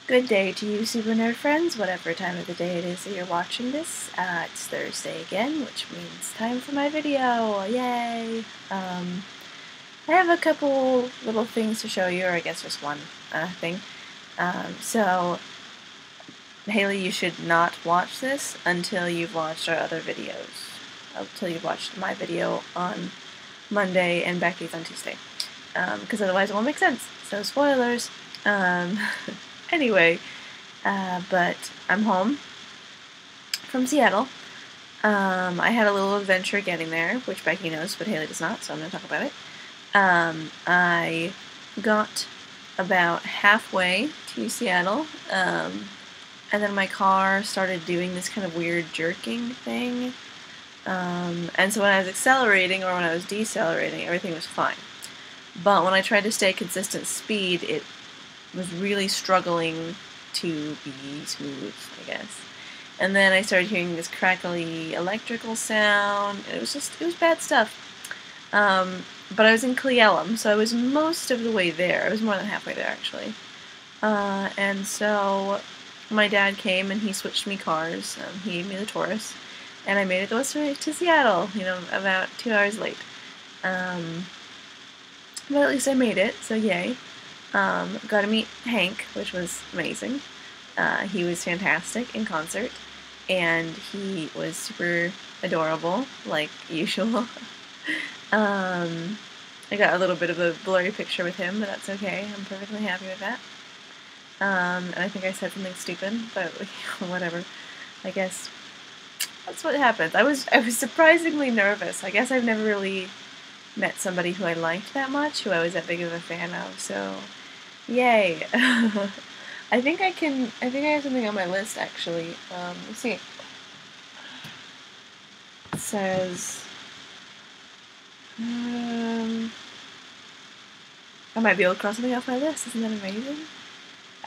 Good day to you, Super Nerd friends, whatever time of the day it is that you're watching this. It's Thursday again, which means time for my video. Yay! I have a couple little things to show you, or I guess just one thing. So, Haley, you should not watch this until you've watched our other videos. Until you've watched my video on Monday and Becky's on Tuesday. Because otherwise it won't make sense. So, spoilers. Anyway, but I'm home from Seattle. I had a little adventure getting there, which Becky knows, but Haley does not, so I'm going to talk about it. I got about halfway to Seattle, and then my car started doing this kind of weird jerking thing. And so when I was accelerating or when I was decelerating, everything was fine. But when I tried to stay consistent speed, it was really struggling to be smooth, I guess. And then I started hearing this crackly electrical sound, and it was bad stuff. But I was in Cle Elum, so I was most of the way there. I was more than halfway there, actually. And so my dad came and he switched me cars. He gave me the Taurus, and I made it the rest of the way to Seattle, about 2 hours late. But at least I made it, so yay. Got to meet Hank, which was amazing. He was fantastic in concert, and he was super adorable, like usual. I got a little bit of a blurry picture with him, but that's okay. I'm perfectly happy with that. And I think I said something stupid, but whatever. I guess that's what happens. I was surprisingly nervous. I guess I've never really met somebody who I liked that much, who I was that big of a fan of, so yay. I think I have something on my list, actually. Let's see. It says, I might be able to cross something off my list. Isn't that amazing?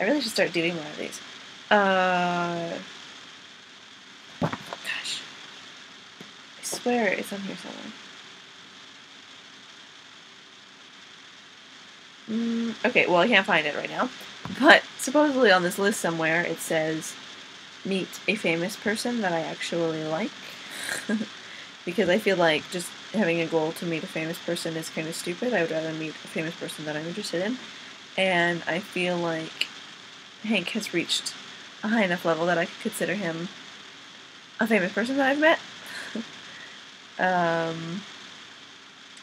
I really should start doing one of these. Gosh. I swear it's on here somewhere. Okay, well, I can't find it right now. But supposedly on this list somewhere it says, meet a famous person that I actually like. Because I feel like just having a goal to meet a famous person is kind of stupid. I would rather meet a famous person that I'm interested in. And I feel like Hank has reached a high enough level that I could consider him a famous person that I've met. I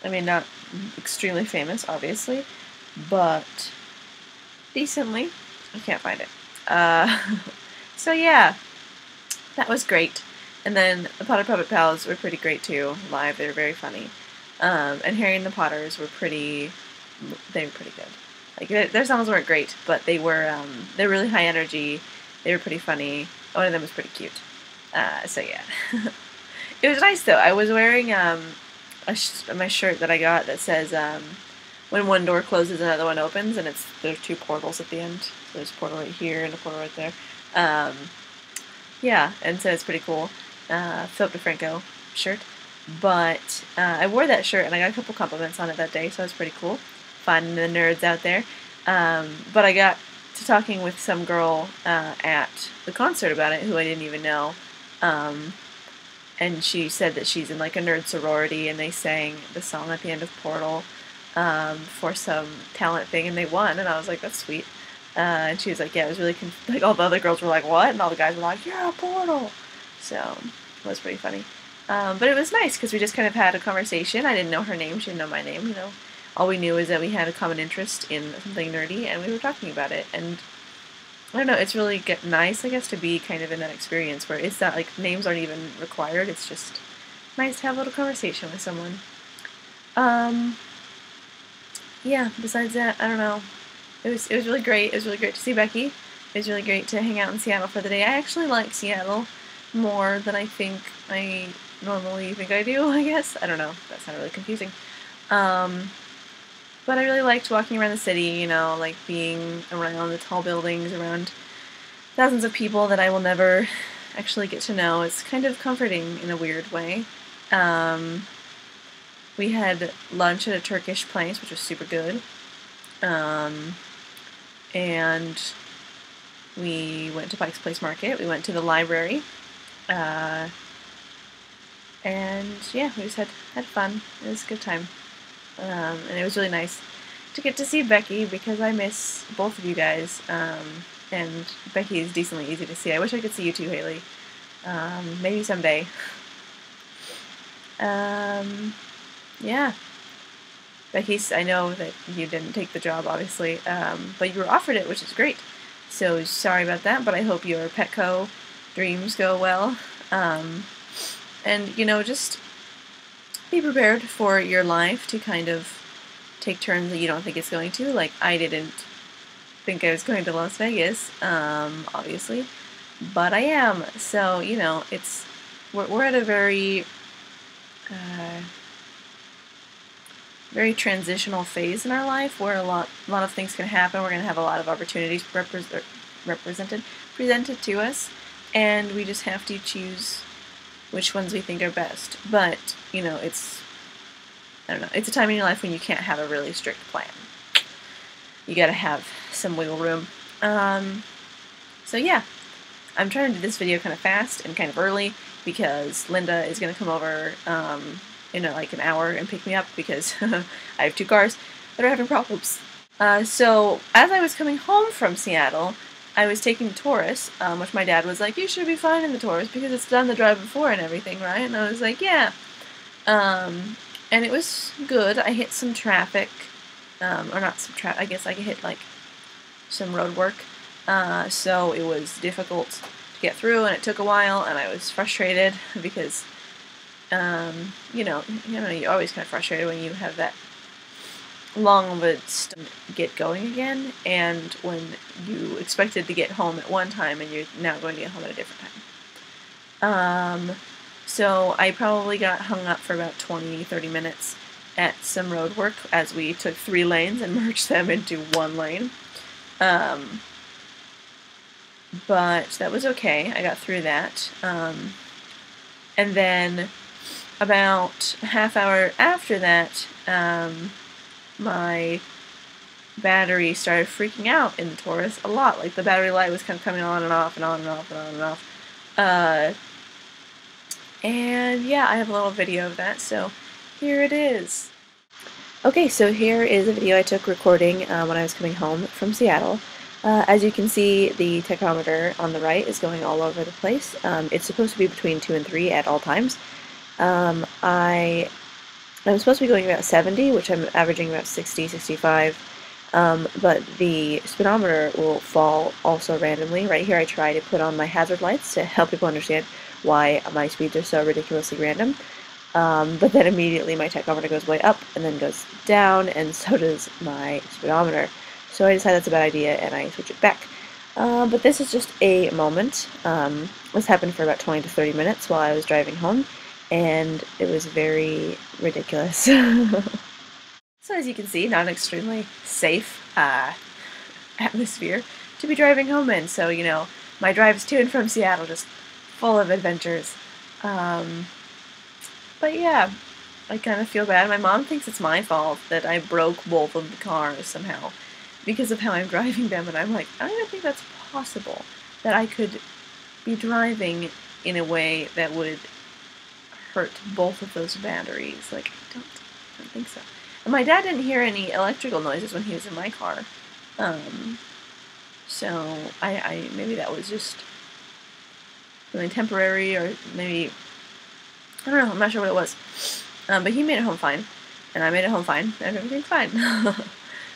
mean, not extremely famous, obviously, but decently. I can't find it. So yeah, that was great. And then the Potter Puppet Pals were pretty great too, live. They were very funny. And Harry and the Potters were pretty good. Like, their songs weren't great, but they were really high energy. They were pretty funny. One of them was pretty cute. So yeah. It was nice though. I was wearing my shirt that I got that says when one door closes, another one opens, and there's two portals at the end. So there's a portal right here and a portal right there. Yeah, and so it's pretty cool. Philip DeFranco shirt. But I wore that shirt and I got a couple compliments on it that day, so it was pretty cool. Finding the nerds out there. But I got to talking with some girl at the concert about it who I didn't even know. And she said that she's in like a nerd sorority, and they sang the song at the end of Portal for some talent thing, and they won, and I was like, that's sweet. And she was like, yeah, it was really, like, all the other girls were like, what? And all the guys were like, yeah, Portal! So, it was pretty funny. But it was nice, because we just kind of had a conversation. I didn't know her name, she didn't know my name, All we knew is that we had a common interest in something nerdy, and we were talking about it, and I don't know, it's really nice, I guess, to be kind of in that experience where it's not, like, names aren't even required, it's just nice to have a little conversation with someone. Yeah, besides that, I don't know. It was really great. It was really great to see Becky. It was really great to hang out in Seattle for the day. I actually like Seattle more than I think I normally think I do, I guess. I don't know. That's not really confusing. But I really liked walking around the city, like being around the tall buildings, around thousands of people that I will never actually get to know. It's kind of comforting in a weird way. We had lunch at a Turkish place, which was super good. And We went to Pike's Place Market. We went to the library. And yeah, we just had fun. It was a good time. And it was really nice to get to see Becky because I miss both of you guys. And Becky is decently easy to see. I wish I could see you too, Haley. Maybe someday. Yeah. Becky, I know that you didn't take the job, obviously, but you were offered it, which is great. So sorry about that, but I hope your Petco dreams go well. And, you know, just be prepared for your life to kind of take turns that you don't think it's going to. Like, I didn't think I was going to Las Vegas, obviously, but I am. So, you know, we're at a very very transitional phase in our life where a lot of things can happen. We're going to have a lot of opportunities presented to us, and we just have to choose which ones we think are best. But, you know, I don't know, it's a time in your life when you can't have a really strict plan. You gotta have some wiggle room. So yeah, I'm trying to do this video kind of fast and kind of early because Linda is going to come over in like an hour and pick me up because I have 2 cars that are having problems. So as I was coming home from Seattle, I was taking the Taurus, which my dad was like, you should be fine in the Taurus because it's done the drive before and everything, right? And I was like, yeah. And it was good. I hit some traffic, or not some traffic, I guess I hit like some road work. So it was difficult to get through, and it took a while, and I was frustrated because, you know, you're always kind of frustrated when you have that long of a get going again, and when you expected to get home at one time and you're now going to get home at a different time. So I probably got hung up for about 20-30 minutes at some road work as we took 3 lanes and merged them into 1 lane. But that was okay. I got through that. And then about a half hour after that, my battery started freaking out in the Taurus a lot. Like, the battery light was kind of coming on and off and on and off and on and off. And yeah, I have a little video of that, so here it is. Okay, so here is a video I took recording when I was coming home from Seattle. As you can see, the tachometer on the right is going all over the place. It's supposed to be between 2 and 3 at all times. I'm supposed to be going about 70, which I'm averaging about 60, 65, but the speedometer will fall also randomly. Right here I try to put on my hazard lights to help people understand why my speeds are so ridiculously random. But then immediately my tachometer goes way up and then goes down, and so does my speedometer. So I decide that's a bad idea and I switch it back. But this is just a moment. This happened for about 20 to 30 minutes while I was driving home, and it was very ridiculous. So as you can see, not an extremely safe atmosphere to be driving home in. So, you know, my drives to and from Seattle just full of adventures. But yeah, I kind of feel bad. My mom thinks it's my fault that I broke both of the cars somehow because of how I'm driving them, and I'm like, I don't even think that's possible, that I could be driving in a way that would hurt both of those batteries. Like, I don't think so. And my dad didn't hear any electrical noises when he was in my car. So I maybe that was just really temporary, or maybe, I don't know, I'm not sure what it was. But he made it home fine, and I made it home fine, and everything's fine.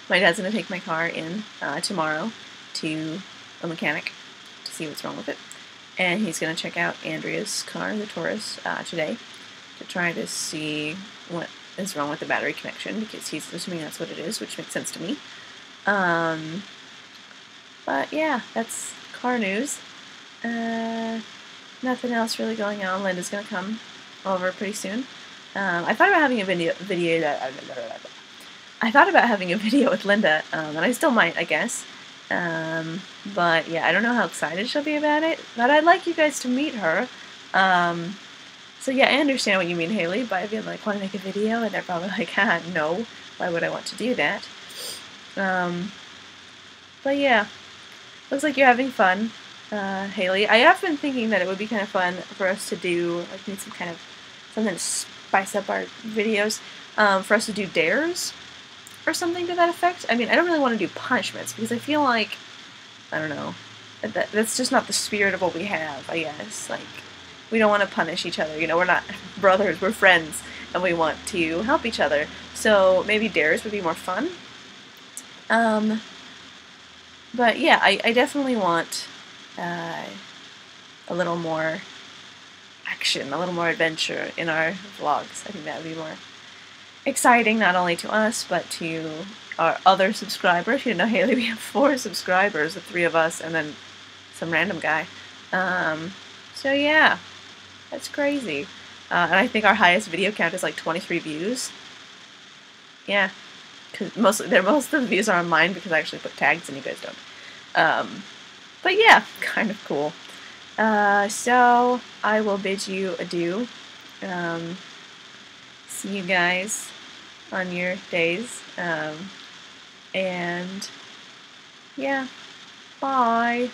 My dad's going to take my car in tomorrow to a mechanic to see what's wrong with it. And he's going to check out Andrea's car, the Taurus, today to try to see what is wrong with the battery connection, because he's assuming that's what it is, which makes sense to me. But yeah, that's car news. Nothing else really going on. Linda's going to come over pretty soon. I thought about having a video I thought about having a video with Linda, and I still might, I guess. But yeah, I don't know how excited she'll be about it, but I'd like you guys to meet her. So yeah, I understand what you mean, Haley, by being like, want to make a video? And they're probably like, no, why would I want to do that? But yeah, looks like you're having fun, Haley. I have been thinking that it would be kind of fun for us to do, like, need some kind of something to spice up our videos, for us to do dares or something to that effect. I mean, I don't really want to do punishments because I feel like, I don't know, that's just not the spirit of what we have, I guess. Like, we don't want to punish each other. You know, we're not brothers, we're friends, and we want to help each other. So maybe dares would be more fun. But yeah, I definitely want a little more action, a little more adventure in our vlogs. I think that would be more exciting, not only to us, but to our other subscribers. You know, Haley, we have 4 subscribers, the 3 of us, and then some random guy. So yeah, that's crazy. And I think our highest video count is like 23 views. Yeah, because most of the views are on mine because I actually put tags and you guys don't. But yeah, kind of cool. So I will bid you adieu. See you guys on your days. And yeah, bye.